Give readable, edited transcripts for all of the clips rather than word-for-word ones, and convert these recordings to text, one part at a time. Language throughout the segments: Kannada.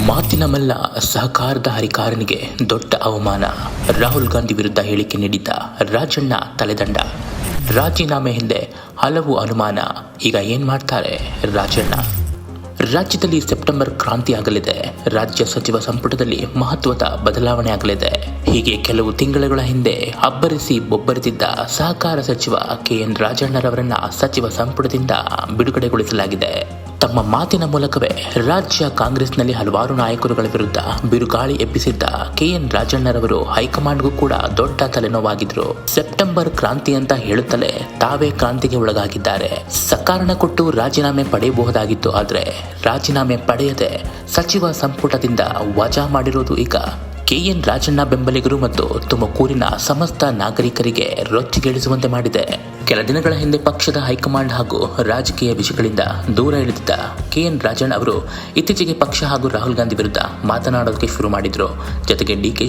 ಮಾತಿನ ಮಲ್ಲ ಸಹಕಾರದ ಹರಿಕಾರನಿಗೆ ದೊಡ್ಡ ಅವಮಾನ. ರಾಹುಲ್ ಗಾಂಧಿ ವಿರುದ್ಧ ಹೇಳಿಕೆ ನೀಡಿದ್ದ ರಾಜಣ್ಣ ತಲೆದಂಡ. ರಾಜೀನಾಮೆ ಹಿಂದೆ ಹಲವು ಅನುಮಾನ. ಈಗ ಏನ್ ಮಾಡ್ತಾರೆ ರಾಜಣ್ಣ? ರಾಜ್ಯದಲ್ಲಿ ಸೆಪ್ಟೆಂಬರ್ ಕ್ರಾಂತಿ ಆಗಲಿದೆ. ರಾಜ್ಯ ಸಚಿವ ಸಂಪುಟದಲ್ಲಿ ಮಹತ್ವದ ಬದಲಾವಣೆ ಆಗಲಿದೆ. ಹೀಗೆ ಕೆಲವು ತಿಂಗಳುಗಳ ಹಿಂದೆ ಅಬ್ಬರಿಸಿ ಬೊಬ್ಬರಿಸಿದ್ದ ಸಹಕಾರ ಸಚಿವ ಕೆಎನ್ ರಾಜಣ್ಣರವರನ್ನ ಸಚಿವ ಸಂಪುಟದಿಂದ ಬಿಡುಗಡೆಗೊಳಿಸಲಾಗಿದೆ. ತಮ್ಮ ಮಾತಿನ ಮೂಲಕವೇ ರಾಜ್ಯ ಕಾಂಗ್ರೆಸ್ನಲ್ಲಿ ಹಲವಾರು ನಾಯಕರುಗಳ ವಿರುದ್ಧ ಬಿರುಗಾಳಿ ಎಬ್ಬಿಸಿದ್ದ ಕೆಎನ್ ರಾಜಣ್ಣರವರು ಹೈಕಮಾಂಡ್ಗೂ ಕೂಡ ದೊಡ್ಡ ತಲೆನೋವಾಗಿದ್ರು. ಸೆಪ್ಟೆಂಬರ್ ಕ್ರಾಂತಿ ಅಂತ ಹೇಳುತ್ತಲೇ ತಾವೇ ಕ್ರಾಂತಿಗೆ ಒಳಗಾಗಿದ್ದಾರೆ. ಸಕಾರಣ ಕೊಟ್ಟು ರಾಜೀನಾಮೆ ಪಡೆಯಬಹುದಾಗಿತ್ತು. ಆದ್ರೆ ರಾಜೀನಾಮೆ ಪಡೆಯದೆ ಸಚಿವ ಸಂಪುಟದಿಂದ ವಜಾ ಮಾಡಿರೋದು ಈಗ ಕೆಎನ್ ರಾಜಣ್ಣ ಬೆಂಬಲಿಗರು ಮತ್ತು ತುಮಕೂರಿನ ಸಮಸ್ತ ನಾಗರಿಕರಿಗೆ ರೊಚ್ಚಿಗೇಳಿಸುವಂತೆ ಮಾಡಿದೆ. ಕೆಲ ದಿನಗಳ ಹಿಂದೆ ಪಕ್ಷದ ಹೈಕಮಾಂಡ್ ಹಾಗೂ ರಾಜಕೀಯ ವಿಷಯಗಳಿಂದ ದೂರ ಇಳಿದಿದ್ದ ಕೆಎನ್ ರಾಜಣ್ಣ ಅವರು ಇತ್ತೀಚೆಗೆ ಪಕ್ಷ ಹಾಗೂ ರಾಹುಲ್ ಗಾಂಧಿ ವಿರುದ್ಧ ಮಾತನಾಡೋದಕ್ಕೆ ಶುರು ಮಾಡಿದ್ರು. ಜೊತೆಗೆ ಡಿಕೆ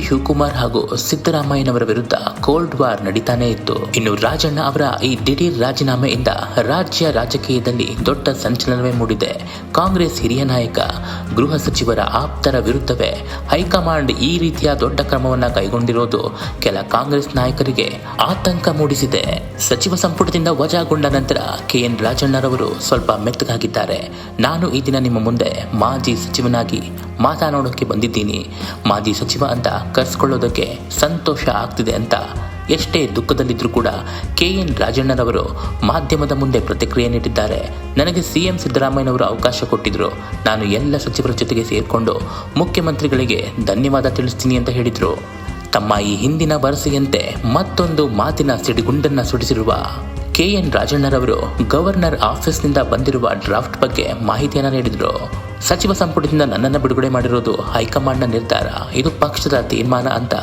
ಶಿವಕುಮಾರ್ ಹಾಗೂ ಸಿದ್ದರಾಮಯ್ಯನವರ ವಿರುದ್ಧ ಕೋಲ್ಡ್ ವಾರ್ ನಡೀತಾನೆ ಇತ್ತು. ಇನ್ನು ರಾಜಣ್ಣ ಅವರ ಈ ದಿಢೀರ್ ರಾಜೀನಾಮೆಯಿಂದ ರಾಜ್ಯ ರಾಜಕೀಯದಲ್ಲಿ ದೊಡ್ಡ ಸಂಚಲನವೇ ಮೂಡಿದೆ. ಕಾಂಗ್ರೆಸ್ ಹಿರಿಯ ನಾಯಕ ಗೃಹ ಸಚಿವರ ಆಪ್ತರ ವಿರುದ್ಧವೇ ಹೈಕಮಾಂಡ್ ಈ ರೀತಿಯ ದೊಡ್ಡ ಕ್ರಮವನ್ನ ಕೈಗೊಂಡಿರೋದು ಕೆಲ ಕಾಂಗ್ರೆಸ್ ನಾಯಕರಿಗೆ ಆತಂಕ ಮೂಡಿಸಿದೆ. ಸಚಿವ ಸಂಪುಟದಿಂದ ವಜಾಗೊಂಡ ನಂತರ ಕೆಎನ್ ರಾಜಣ್ಣರವರು ಸ್ವಲ್ಪ ಮೆತ್ತಗಾಗಿದ್ದಾರೆ. ನಾನು ಈ ದಿನ ನಿಮ್ಮ ಮುಂದೆ ಮಾಜಿ ಸಚಿವನಾಗಿ ಮಾತನಾಡೋಕೆ ಬಂದಿದ್ದೀನಿ. ಮಾಜಿ ಸಚಿವ ಅಂತ ಕರೆಸ್ಕೊಳ್ಳೋದಕ್ಕೆ ಸಂತೋಷ ಆಗ್ತಿದೆ ಅಂತ ಎಷ್ಟೇ ದುಃಖದಲ್ಲಿದ್ರೂ ಕೂಡ ಕೆಎನ್ ರಾಜಣ್ಣರವರು ಮಾಧ್ಯಮದ ಮುಂದೆ ಪ್ರತಿಕ್ರಿಯೆ ನೀಡಿದ್ದಾರೆ. ನನಗೆ ಸಿಎಂ ಸಿದ್ದರಾಮಯ್ಯನವರು ಅವಕಾಶ ಕೊಟ್ಟಿದ್ರು. ನಾನು ಎಲ್ಲ ಸಚಿವರ ಜೊತೆಗೆ ಸೇರಿಕೊಂಡು ಮುಖ್ಯಮಂತ್ರಿಗಳಿಗೆ ಧನ್ಯವಾದ ತಿಳಿಸ್ತೀನಿ ಅಂತ ಹೇಳಿದ್ರು. ತಮ್ಮ ಈ ಹಿಂದಿನ ವರಸೆಯಂತೆ ಮತ್ತೊಂದು ಮಾತಿನ ಸಿಡಿಗುಂಡನ್ನ ಸುಡಿಸಿರುವ ಕೆಎನ್ ರಾಜಣ್ಣರವರು ಗವರ್ನರ್ ಆಫೀಸ್ನಿಂದ ಬಂದಿರುವ ಡ್ರಾಫ್ಟ್ ಬಗ್ಗೆ ಮಾಹಿತಿಯನ್ನ ನೀಡಿದ್ರು. ಸಚಿವ ಸಂಪುಟದಿಂದ ನನ್ನನ್ನು ಬಿಡುಗಡೆ ಮಾಡಿರೋದು ಹೈಕಮಾಂಡ್ನ ನಿರ್ಧಾರ, ಇದು ಪಕ್ಷದ ತೀರ್ಮಾನ ಅಂತ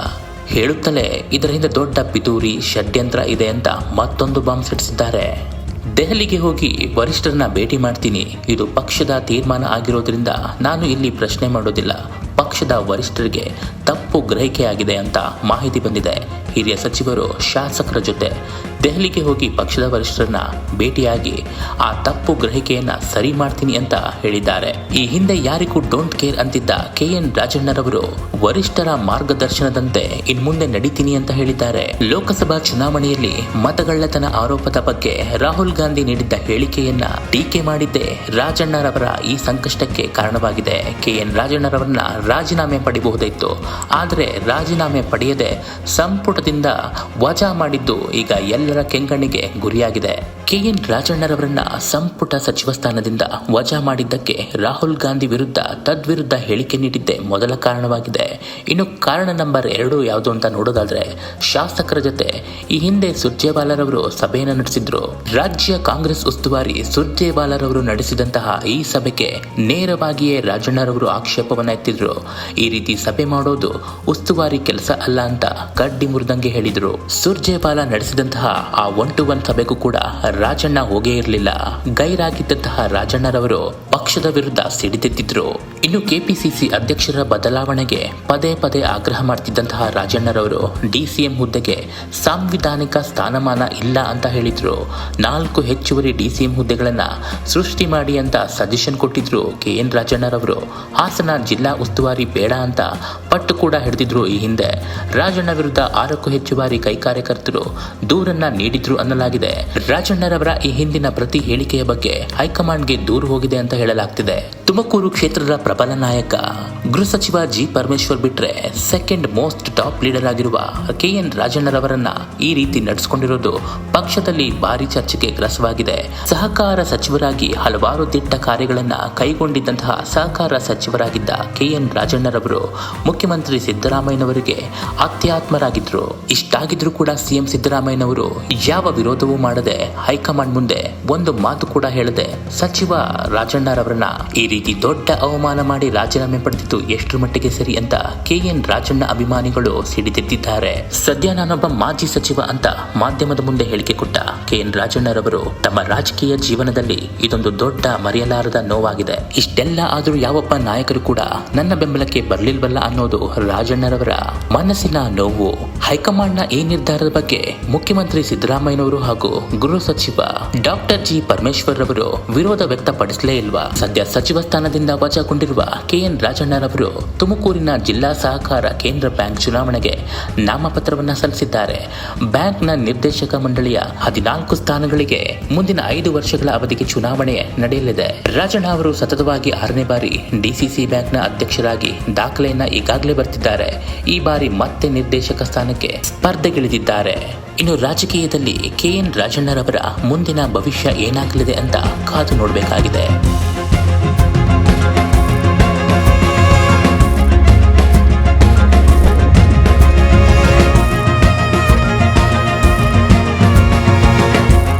ಹೇಳುತ್ತಲೇ ಇದರ ಹಿಂದೆ ದೊಡ್ಡ ಪಿತೂರಿ ಷಡ್ಯಂತ್ರ ಇದೆ ಅಂತ ಮತ್ತೊಂದು ಬಾಂಬ್ ಸಿಡಿಸಿದ್ದಾರೆ. ದೆಹಲಿಗೆ ಹೋಗಿ ವರಿಷ್ಠರನ್ನ ಭೇಟಿ ಮಾಡ್ತೀನಿ. ಇದು ಪಕ್ಷದ ತೀರ್ಮಾನ ಆಗಿರೋದ್ರಿಂದ ನಾನು ಇಲ್ಲಿ ಪ್ರಶ್ನೆ ಮಾಡೋದಿಲ್ಲ. ಪಕ್ಷದ ವರಿಷ್ಠರಿಗೆ ತಪ್ಪು ಗ್ರಹಿಕೆ ಆಗಿದೆ ಅಂತ ಮಾಹಿತಿ ಬಂದಿದೆ. ಹಿರಿಯ ಸಚಿವರು ಶಾಸಕರ ಜೊತೆ ದೆಹಲಿಗೆ ಹೋಗಿ ಪಕ್ಷದ ವರಿಷ್ಠರನ್ನ ಭೇಟಿಯಾಗಿ ಆ ತಪ್ಪು ಗ್ರಹಿಕೆಯನ್ನ ಸರಿ ಮಾಡ್ತೀನಿ ಅಂತ ಹೇಳಿದ್ದಾರೆ. ಈ ಹಿಂದೆ ಯಾರಿಗೂ ಡೋಂಟ್ ಕೇರ್ ಅಂತಿದ್ದ ಕೆಎನ್ ರಾಜಣ್ಣರವರು ವರಿಷ್ಠರ ಮಾರ್ಗದರ್ಶನದಂತೆ ಇನ್ಮುಂದೆ ನಡೀತೀನಿ ಅಂತ ಹೇಳಿದ್ದಾರೆ. ಲೋಕಸಭಾ ಚುನಾವಣೆಯಲ್ಲಿ ಮತಗಳ್ಳತನ ಆರೋಪದ ಬಗ್ಗೆ ರಾಹುಲ್ ಗಾಂಧಿ ನೀಡಿದ್ದ ಹೇಳಿಕೆಯನ್ನ ಟೀಕೆ ಮಾಡಿದ್ದೇ ರಾಜಣ್ಣರವರ ಈ ಸಂಕಷ್ಟಕ್ಕೆ ಕಾರಣವಾಗಿದೆ. ಕೆಎನ್ ರಾಜಣ್ಣರವರನ್ನ ರಾಜೀನಾಮೆ ಪಡೆಯಬಹುದಾಯಿತು. ಆದರೆ ರಾಜೀನಾಮೆ ಪಡೆಯದೆ ಸಂಪುಟದಿಂದ ವಜಾ ಮಾಡಿದ್ದು ಈಗ ಎಲ್ಲರ ಕೆಂಗಣ್ಣಿಗೆ ಗುರಿಯಾಗಿದೆ. ಕೆಎನ್ ರಾಜಣ್ಣರವರನ್ನ ಸಂಪುಟ ಸಚಿವ ಸ್ಥಾನದಿಂದ ವಜಾ ಮಾಡಿದ್ದಕ್ಕೆ ರಾಹುಲ್ ಗಾಂಧಿ ವಿರುದ್ಧ ತದ್ವಿರುದ್ಧ ಹೇಳಿಕೆ ನೀಡಿದ್ದೇ ಮೊದಲ ಕಾರಣವಾಗಿದೆ. ಇನ್ನು ಕಾರಣ ನಂಬರ್ 2 ಯಾವುದು ಅಂತ ನೋಡೋದಾದ್ರೆ, ಶಾಸಕರ ಜೊತೆ ಈ ಹಿಂದೆ ಸುರ್ಜೇವಾಲಾರವರು ಸಭೆಯನ್ನು ನಡೆಸಿದ್ರು. ರಾಜ್ಯ ಕಾಂಗ್ರೆಸ್ ಉಸ್ತುವಾರಿ ಸುರ್ಜೇವಾಲಾರವರು ನಡೆಸಿದಂತಹ ಈ ಸಭೆಗೆ ನೇರವಾಗಿಯೇ ರಾಜಣ್ಣರವರು ಆಕ್ಷೇಪವನ್ನ ಎತ್ತಿದ್ರು. ಈ ರೀತಿ ಸಭೆ ಮಾಡೋದು ಉಸ್ತುವಾರಿ ಕೆಲಸ ಅಲ್ಲ ಅಂತ ಕಡ್ಡಿ ಮುರಿದಂಗೆ ಹೇಳಿದ್ರು. ಸುರ್ಜೇವಾಲಾ ನಡೆಸಿದಂತಹ ಆ 1-to-1 ಸಭೆಗೂ ಕೂಡ ರಾಜಣ್ಣ ಹೋಗೇ ಇರಲಿಲ್ಲ. ಗೈರಾಗಿದ್ದಂತಹ ರಾಜಣ್ಣರವರು ಪಕ್ಷದ ವಿರುದ್ಧ ಸಿಡಿದೆದ್ದಿದ್ರು. ಇನ್ನು ಕೆಪಿಸಿಸಿ ಅಧ್ಯಕ್ಷರ ಬದಲಾವಣೆಗೆ ಪದೇ ಪದೇ ಆಗ್ರಹ ಮಾಡ್ತಿದ್ದಂತಹ ರಾಜಣ್ಣರವರು ಡಿಸಿಎಂ ಹುದ್ದೆಗೆ ಸಾಂವಿಧಾನಿಕ ಸ್ಥಾನಮಾನ ಇಲ್ಲ ಅಂತ ಹೇಳಿದ್ರು. 4 ಹೆಚ್ಚುವರಿ ಡಿಸಿಎಂ ಹುದ್ದೆಗಳನ್ನ ಸೃಷ್ಟಿ ಮಾಡಿ ಅಂತ ಸಜೆಷನ್ ಕೊಟ್ಟಿದ್ರು ಕೆಎನ್ ರಾಜಣ್ಣರವರು. ಹಾಸನ ಜಿಲ್ಲಾ ಉಸ್ತುವಾರಿ ಬೇಡ ಅಂತ ಪಟ್ಟು ಕೂಡ ಹಿಡಿದಿದ್ರು. ಈ ಹಿಂದೆ ರಾಜಣ್ಣ ವಿರುದ್ಧ 6ಕ್ಕೂ ಹೆಚ್ಚು ಬಾರಿ ಕೈ ಕಾರ್ಯಕರ್ತರು ದೂರನ್ನ ನೀಡಿದ್ರು ಅನ್ನಲಾಗಿದೆ. ರಾಜಣ್ಣರವರ ಈ ಹಿಂದಿನ ಪ್ರತಿ ಹೇಳಿಕೆಯ ಬಗ್ಗೆ ಹೈಕಮಾಂಡ್ಗೆ ದೂರು ಹೋಗಿದೆ ಅಂತ ಹೇಳಲಾಗ್ತಿದೆ. ತುಮಕೂರು ಕ್ಷೇತ್ರದ ಪ್ರಬಲ ನಾಯಕ ಗೃಹ ಸಚಿವ ಜಿ ಪರಮೇಶ್ವರ್ ಬಿಟ್ರೆ ಸೆಕೆಂಡ್ ಮೋಸ್ಟ್ ಟಾಪ್ ಲೀಡರ್ ಆಗಿರುವ ಕೆಎನ್ ರಾಜಣ್ಣರವರನ್ನ ಈ ರೀತಿ ನಡೆಸಿಕೊಂಡಿರೋದು ಪಕ್ಷದಲ್ಲಿ ಭಾರಿ ಚರ್ಚೆಗೆ ಗ್ರಾಸವಾಗಿದೆ. ಸಹಕಾರ ಸಚಿವರಾಗಿ ಹಲವಾರು ದಿಟ್ಟ ಕಾರ್ಯಗಳನ್ನ ಕೈಗೊಂಡಿದ್ದಂತಹ ಸಹಕಾರ ಸಚಿವರಾಗಿದ್ದ ಕೆಎನ್ ರಾಜಣ್ಣರವರು ಮುಖ್ಯಮಂತ್ರಿ ಸಿದ್ದರಾಮಯ್ಯನವರಿಗೆ ಅತ್ಯಾತ್ಮರಾಗಿದ್ರು. ಇಷ್ಟಾಗಿದ್ರು ಕೂಡ ಸಿಎಂ ಸಿದ್ದರಾಮಯ್ಯನವರು ಯಾವ ವಿರೋಧವೂ ಮಾಡದೆ ಹೈಕಮಾಂಡ್ ಮುಂದೆ ಒಂದು ಮಾತು ಕೂಡ ಹೇಳದೆ ಸಚಿವ ರಾಜಣ್ಣರವರನ್ನ ಈ ರೀತಿ ದೊಡ್ಡ ಅವಮಾನ ಮಾಡಿ ರಾಜೀನಾಮೆ ಪಡೆದಿದ್ದು ಎಷ್ಟರ ಮಟ್ಟಿಗೆ ಸರಿ ಅಂತ ಕೆಎನ್ ರಾಜಣ್ಣ ಅಭಿಮಾನಿಗಳು ಸಿಡಿದೆದ್ದಿದ್ದಾರೆ. ಸದ್ಯ ನಾನೊಬ್ಬ ಮಾಜಿ ಸಚಿವ ಅಂತ ಮಾಧ್ಯಮದ ಮುಂದೆ ಹೇಳಿಕೆ ಕೊಟ್ಟ ಕೆಎನ್ ರಾಜಣ್ಣರವರು ತಮ್ಮ ರಾಜಕೀಯ ಜೀವನದಲ್ಲಿ ಇದೊಂದು ದೊಡ್ಡ ಮರೆಯಲಾರದ ನೋವಾಗಿದೆ. ಇಷ್ಟೆಲ್ಲ ಆದರೂ ಯಾವೊಬ್ಬ ನಾಯಕರು ಕೂಡ ನನ್ನ ಬೆಂಬಲಕ್ಕೆ ಬರಲಿಲ್ವಲ್ಲ ಅನ್ನೋದು ರಾಜಣ್ಣರವರ ಮನಸ್ಸಿನ ನೋವು. ಹೈಕಮಾಂಡ್ನ ಈ ನಿರ್ಧಾರದ ಬಗ್ಗೆ ಮುಖ್ಯಮಂತ್ರಿ ಸಿದ್ದರಾಮಯ್ಯನವರು ಹಾಗೂ ಗೃಹ ಸಚಿವ ಡಾಕ್ಟರ್ ಜಿ ಪರಮೇಶ್ವರ್ ರವರು ವಿರೋಧ ವ್ಯಕ್ತಪಡಿಸಲೇ ಇಲ್ವಾ? ಸದ್ಯ ಸಚಿವ ಸ್ಥಾನದಿಂದ ವಜಾಗೊಂಡಿರುವ ಕೆಎನ್ ರಾಜಣ್ಣರವರು ತುಮಕೂರಿನ ಜಿಲ್ಲಾ ಸಹಕಾರ ಕೇಂದ್ರ ಬ್ಯಾಂಕ್ ಚುನಾವಣೆಗೆ ನಾಮಪತ್ರವನ್ನ ಸಲ್ಲಿಸಿದ್ದಾರೆ. ಬ್ಯಾಂಕ್ನ ನಿರ್ದೇಶಕ ಮಂಡಳಿಯ 14 ಸ್ಥಾನಗಳಿಗೆ ಮುಂದಿನ 5 ವರ್ಷಗಳ ಅವಧಿಗೆ ಚುನಾವಣೆ ನಡೆಯಲಿದೆ. ರಾಜಣ್ಣ ಅವರು ಸತತವಾಗಿ 6ನೇ ಬಾರಿ ಡಿಸಿಸಿ ಬ್ಯಾಂಕ್ನ ಅಧ್ಯಕ್ಷರಾಗಿ ದಾಖಲೆಯನ್ನ ಈಗಾಗಲೇ ಬರ್ತಿದ್ದಾರೆ. ಈ ಬಾರಿ ಮತ್ತೆ ನಿರ್ದೇಶಕ ಸ್ಥಾನಕ್ಕೆ ಸ್ಪರ್ಧೆಗಿಳಿದಿದ್ದಾರೆ. ಇನ್ನು ರಾಜಕೀಯದಲ್ಲಿ ಕೆಎನ್ ರಾಜಣ್ಣರವರ ಮುಂದಿನ ಭವಿಷ್ಯ ಏನಾಗಲಿದೆ ಅಂತ ಕಾದು ನೋಡಬೇಕಾಗಿದೆ.